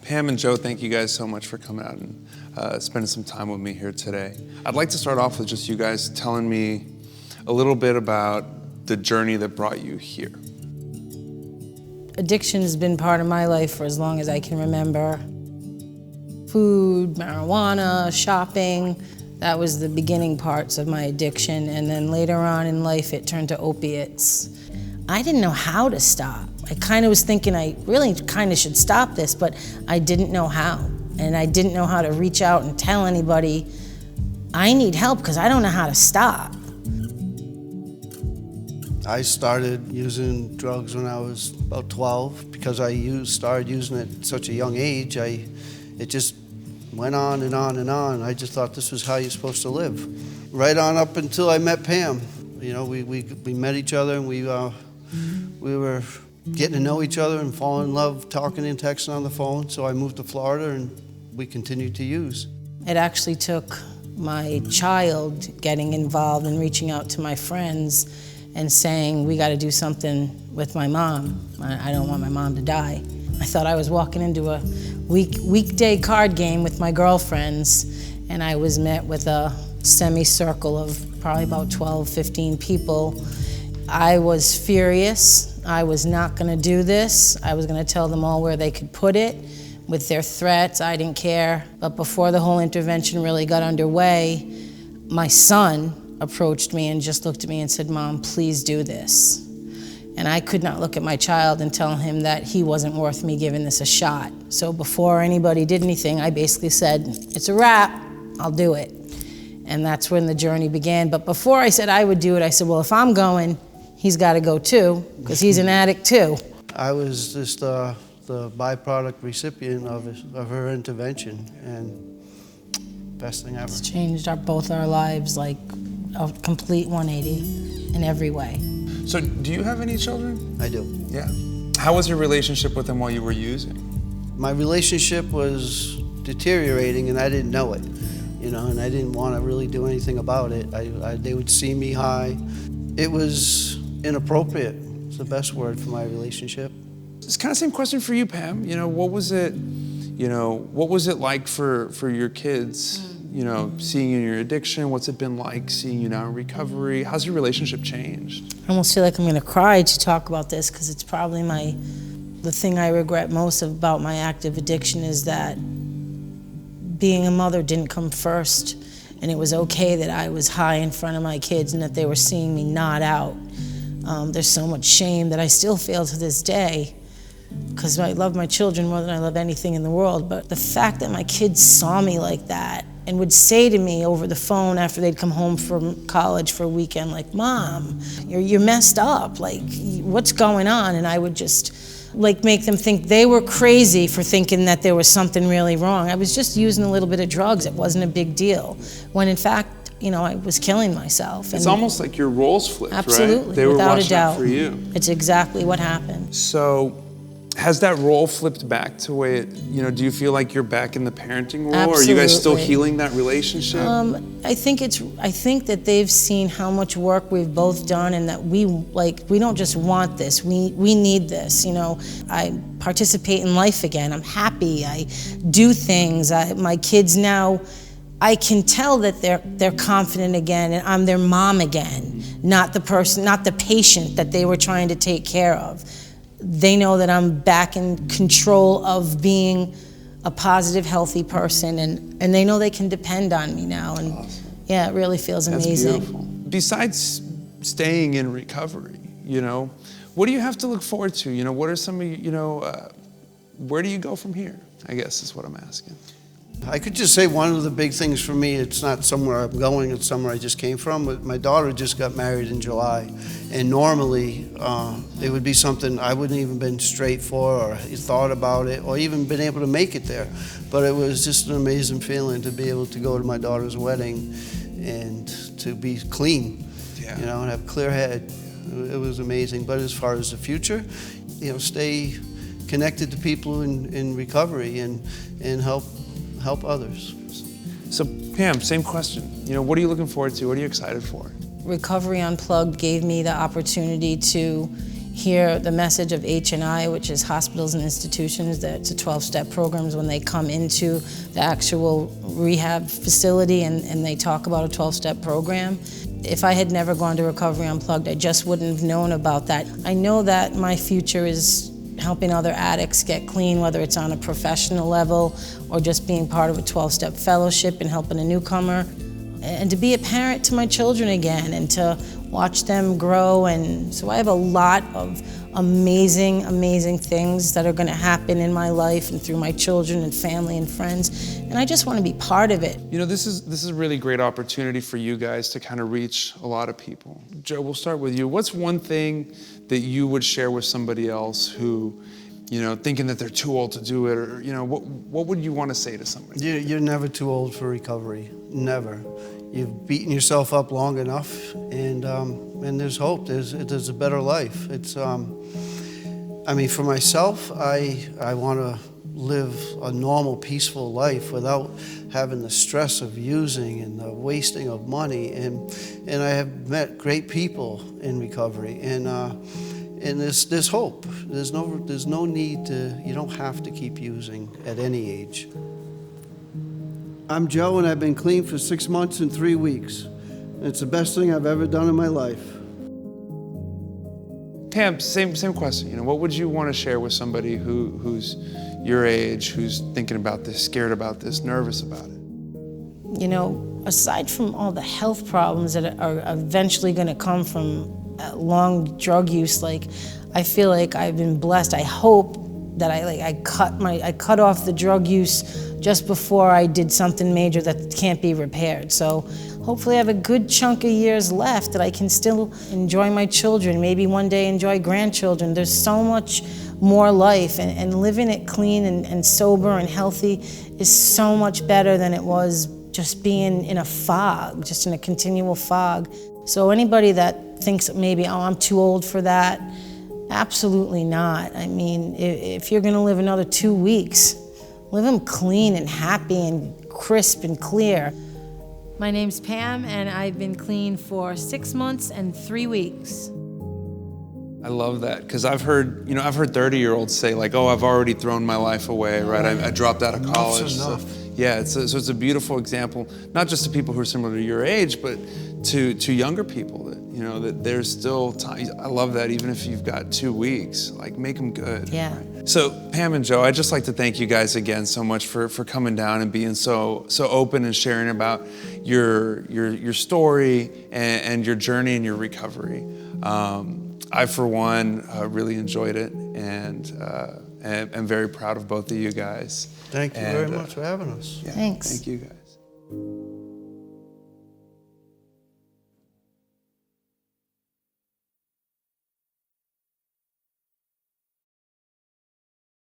Pam and Joe, thank you guys so much for coming out and spending some time with me here today. I'd like to start off with just you guys telling me a little bit about the journey that brought you here. Addiction has been part of my life for as long as I can remember. Food, marijuana, shopping, that was the beginning parts of my addiction. And then later on in life, it turned to opiates. I didn't know how to stop. I kind of was thinking I really kind of should stop this, but I didn't know how. And I didn't know how to reach out and tell anybody, I need help because I don't know how to stop. I started using drugs when I was about 12 because I started using it at such a young age. It just went on and on and on. I just thought this was how you're supposed to live. Right on up until I met Pam. You know, we met each other and we were getting to know each other and falling in love, talking and texting on the phone. So I moved to Florida and we continued to use. It actually took my child getting involved and reaching out to my friends and saying, we got to do something with my mom. I don't want my mom to die. I thought I was walking into a weekday card game with my girlfriends, and I was met with a semicircle of probably about 12, 15 people. I was furious. I was not going to do this. I was going to tell them all where they could put it. With their threats, I didn't care. But before the whole intervention really got underway, my son approached me and just looked at me and said, Mom, please do this. And I could not look at my child and tell him that he wasn't worth me giving this a shot. So before anybody did anything, I basically said, it's a wrap, I'll do it. And that's when the journey began. But before I said I would do it, I said, well, if I'm going, he's got to go too, because he's an addict too. I was just the byproduct recipient of her intervention, and best thing ever. It's changed both our lives, like a complete 180 in every way. So do you have any children? I do. Yeah. How was your relationship with them while you were using? My relationship was deteriorating and I didn't know it, you know, and I didn't want to really do anything about it. They would see me high. It was inappropriate. It's the best word for my relationship. It's kind of the same question for you, Pam. You know, what was it like for your kids, you know, seeing you in your addiction? What's it been like seeing you now in recovery? How's your relationship changed? I almost feel like I'm gonna cry to talk about this because it's probably the thing I regret most about my active addiction is that being a mother didn't come first, and it was okay that I was high in front of my kids and that they were seeing me nod out. There's so much shame that I still feel to this day because I love my children more than I love anything in the world, but the fact that my kids saw me like that and would say to me over the phone after they'd come home from college for a weekend, like, Mom, you're messed up, like, what's going on? And I would just like make them think they were crazy for thinking that there was something really wrong. I was just using a little bit of drugs. It wasn't a big deal. When in fact, you know, I was killing myself. It's almost like your roles flipped, absolutely, right? They were without watching a doubt. out for you. It's exactly what happened. So, has that role flipped back to where, you know, do you feel like you're back in the parenting role? Absolutely. Or are you guys still healing that relationship? I think that they've seen how much work we've both done and that we don't just want this, we need this, you know. I participate in life again, I'm happy, I do things, my kids now, I can tell that they're confident again and I'm their mom again, not the patient that they were trying to take care of. They know that I'm back in control of being a positive, healthy person, and they know they can depend on me now. And awesome. Yeah, it really feels amazing. That's beautiful. Besides staying in recovery, you know, what do you have to look forward to? You know, what are some of you know, where do you go from here? I guess is what I'm asking. I could just say one of the big things for me, it's not somewhere I'm going, it's somewhere I just came from, but my daughter just got married in July, and normally it would be something I wouldn't even been straight for or thought about it or even been able to make it there. But it was just an amazing feeling to be able to go to my daughter's wedding and to be clean, yeah. You know, and have a clear head. It was amazing. But as far as the future, you know, stay connected to people in recovery and help others. So Pam, same question. You know, what are you looking forward to? What are you excited for? Recovery Unplugged gave me the opportunity to hear the message of H&I, which is hospitals and institutions, that it's a 12-step programs when they come into the actual rehab facility and they talk about a 12-step program. If I had never gone to Recovery Unplugged, I just wouldn't have known about that. I know that my future is helping other addicts get clean, whether it's on a professional level or just being part of a 12-step fellowship and helping a newcomer. And to be a parent to my children again and to watch them grow. And so I have a lot of amazing, amazing things that are going to happen in my life and through my children and family and friends. And I just want to be part of it. You know, this is a really great opportunity for you guys to kind of reach a lot of people. Joe, we'll start with you. What's one thing that you would share with somebody else who, you know, thinking that they're too old to do it, or, you know, what would you want to say to somebody? You're never too old for recovery, never. You've beaten yourself up long enough, and there's hope. There's a better life. It's, I mean, for myself, I want to live a normal, peaceful life without having the stress of using and the wasting of money. And I have met great people in recovery, and there's hope. There's no need to. You don't have to keep using at any age. I'm Joe, and I've been clean for 6 months and 3 weeks. And it's the best thing I've ever done in my life. Pam, same question. You know, what would you want to share with somebody who's your age, who's thinking about this, scared about this, nervous about it? You know, aside from all the health problems that are eventually going to come from long drug use, like, I feel like I've been blessed. I hope that I cut off the drug use just before I did something major that can't be repaired. So hopefully I have a good chunk of years left that I can still enjoy my children, maybe one day enjoy grandchildren. There's so much more life, and living it clean and sober and healthy is so much better than it was just being in a fog, just in a continual fog. So anybody that thinks maybe, oh, I'm too old for that, absolutely not. I mean, if you're gonna live another 2 weeks, live them clean and happy and crisp and clear. My name's Pam, and I've been clean for 6 months and 3 weeks. I love that, because I've heard 30-year-olds say, like, oh, I've already thrown my life away, right? I dropped out of college. Enough. So, yeah, so it's a beautiful example, not just to people who are similar to your age, but to younger people that, you know, that there's still time. I love that, even if you've got 2 weeks, like, make them good. Yeah. Right? So Pam and Joe, I'd just like to thank you guys again so much for coming down and being so open and sharing about your story and your journey and your recovery. I, for one, really enjoyed it, and I'm very proud of both of you guys. Thank you very much for having us. Yeah, Thanks. Thank you guys.